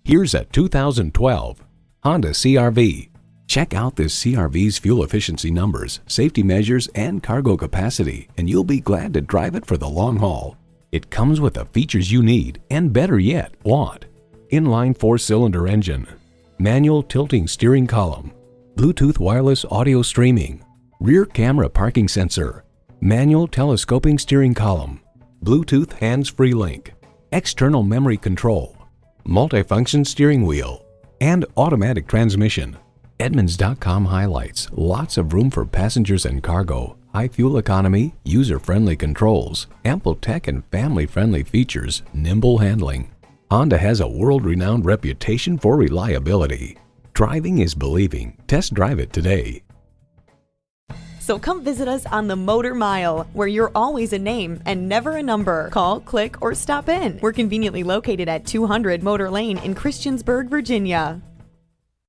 Here's a 2012 Honda CR-V. Check out this CR-V's fuel efficiency numbers, safety measures, and cargo capacity, and you'll be glad to drive it for the long haul. It comes with the features you need, and better yet, want. Inline 4-cylinder engine, manual tilting steering column, Bluetooth wireless audio streaming, rear camera parking sensor, manual telescoping steering column, Bluetooth hands-free link, external memory control, multifunction steering wheel, and automatic transmission. Edmunds.com highlights lots of room for passengers and cargo, high fuel economy, user-friendly controls, ample tech and family-friendly features, nimble handling. Honda has a world-renowned reputation for reliability. Driving is believing. Test drive it today. So come visit us on the Motor Mile, where you're always a name and never a number. Call, click, or stop in. We're conveniently located at 200 Motor Lane in Christiansburg, Virginia.